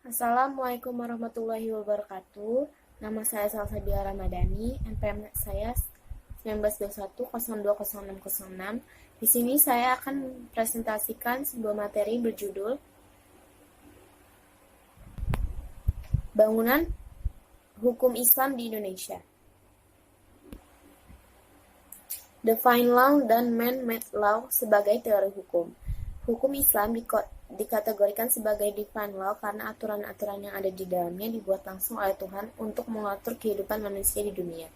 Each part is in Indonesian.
Assalamualaikum warahmatullahi wabarakatuh. Nama saya Salsabila Ramadhani, NPM saya 1921020606. Di sini saya akan presentasikan sebuah materi berjudul Bangunan Hukum Islam di Indonesia. Define law dan man-made law sebagai teori hukum. Hukum Islam dikategorikan sebagai divine law karena aturan-aturan yang ada di dalamnya dibuat langsung oleh Tuhan untuk mengatur kehidupan manusia di dunia.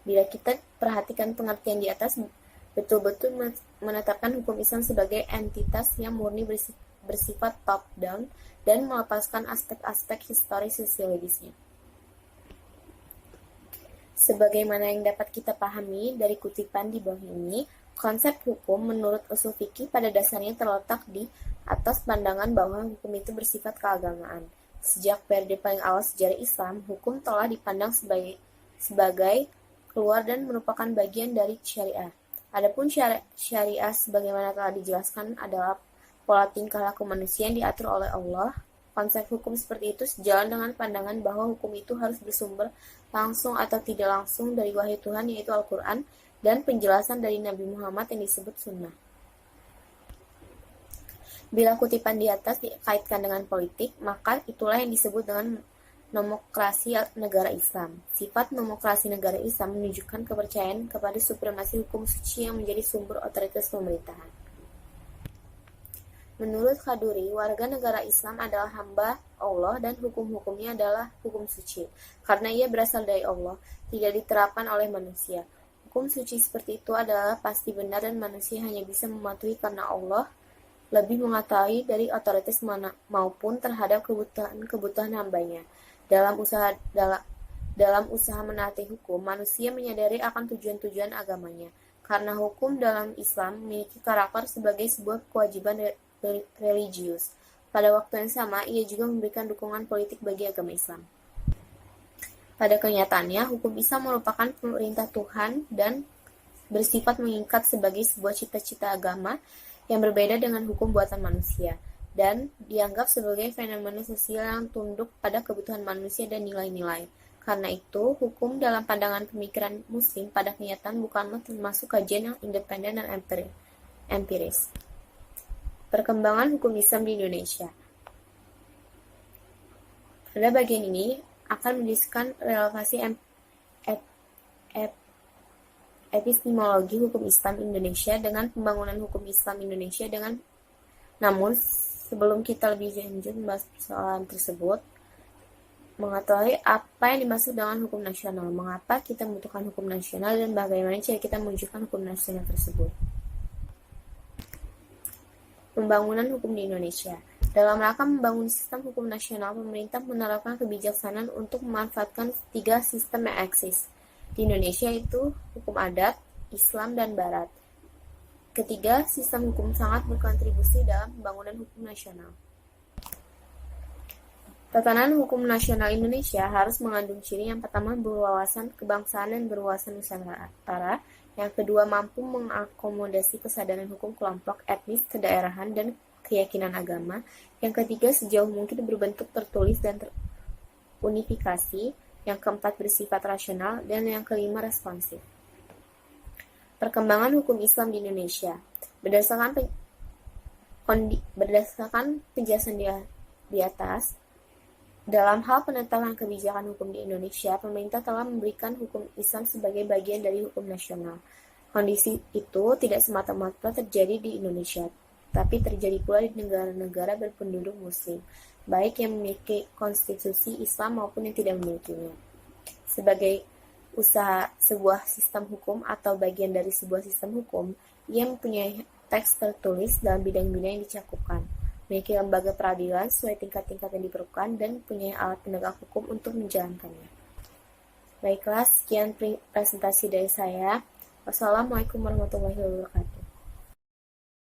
Bila kita perhatikan pengertian di atas, betul-betul menetapkan hukum Islam sebagai entitas yang murni bersifat top-down dan melepaskan aspek-aspek historis sosiologisnya. Sebagaimana yang dapat kita pahami dari kutipan di bawah ini, konsep hukum menurut usul fikih pada dasarnya terletak di atas pandangan bahwa hukum itu bersifat keagamaan. Sejak periode paling awal sejarah Islam, hukum telah dipandang sebagai keluar dan merupakan bagian dari syariah. Adapun syariah sebagaimana telah dijelaskan adalah pola tingkah laku manusia yang diatur oleh Allah. Konsep hukum seperti itu sejalan dengan pandangan bahwa hukum itu harus bersumber langsung atau tidak langsung dari wahyu Tuhan yaitu Al-Quran dan penjelasan dari Nabi Muhammad yang disebut sunnah. Bila kutipan di atas dikaitkan dengan politik, maka itulah yang disebut dengan nomokrasi negara Islam. Sifat nomokrasi negara Islam menunjukkan kepercayaan kepada supremasi hukum suci yang menjadi sumber otoritas pemerintahan. Menurut Khaduri, warga negara Islam adalah hamba Allah dan hukum-hukumnya adalah hukum suci. Karena ia berasal dari Allah, tidak diterapkan oleh manusia. Hukum suci seperti itu adalah pasti benar dan manusia hanya bisa mematuhi karena Allah lebih mengetahui dari otoritas maupun terhadap kebutuhan hambanya. Dalam usaha menaati hukum, manusia menyadari akan tujuan-tujuan agamanya. Karena hukum dalam Islam memiliki karakter sebagai sebuah kewajiban religius. Pada waktu yang sama, ia juga memberikan dukungan politik bagi agama Islam. Pada kenyataannya, hukum Islam merupakan perintah Tuhan dan bersifat mengikat sebagai sebuah cita-cita agama yang berbeda dengan hukum buatan manusia, dan dianggap sebagai fenomena sosial yang tunduk pada kebutuhan manusia dan nilai-nilai. Karena itu, hukum dalam pandangan pemikiran Muslim pada kenyataan bukanlah termasuk kajian yang independen dan empiris. Perkembangan hukum Islam di Indonesia. Pada bagian ini akan mendiskusikan relasi epistemologi hukum Islam Indonesia dengan pembangunan hukum Islam Indonesia namun sebelum kita lebih lanjut membahas persoalan tersebut, mengetahui apa yang dimaksud dengan hukum nasional, mengapa kita membutuhkan hukum nasional dan bagaimana cara kita mewujudkan hukum nasional tersebut. Pembangunan hukum di Indonesia. Dalam rangka membangun sistem hukum nasional, pemerintah menerapkan kebijaksanaan untuk memanfaatkan 3 sistem yang eksis di Indonesia, yaitu hukum adat, Islam, dan Barat. Ketiga, sistem hukum sangat berkontribusi dalam pembangunan hukum nasional. Tatanan hukum nasional Indonesia harus mengandung ciri yang pertama berwawasan kebangsaan dan berwawasan nusantara, yang kedua mampu mengakomodasi kesadaran hukum kelompok etnis, kedaerahan, dan keyakinan agama, yang ketiga sejauh mungkin berbentuk tertulis dan terunifikasi, yang keempat bersifat rasional, dan yang kelima responsif. Perkembangan hukum Islam di Indonesia. Berdasarkan penjelasan di atas, dalam hal penetapan kebijakan hukum di Indonesia, pemerintah telah memberikan hukum Islam sebagai bagian dari hukum nasional. Kondisi itu tidak semata-mata terjadi di Indonesia, tapi terjadi pula di negara-negara berpenduduk Muslim, baik yang memiliki konstitusi Islam maupun yang tidak memilikinya. Sebagai usaha sebuah sistem hukum atau bagian dari sebuah sistem hukum, ia mempunyai teks tertulis dalam bidang-bidang yang dicakupkan, memiliki lembaga peradilan sesuai tingkat-tingkat yang diperlukan, dan mempunyai alat penegak hukum untuk menjalankannya. Baiklah, sekian presentasi dari saya. Wassalamualaikum warahmatullahi wabarakatuh.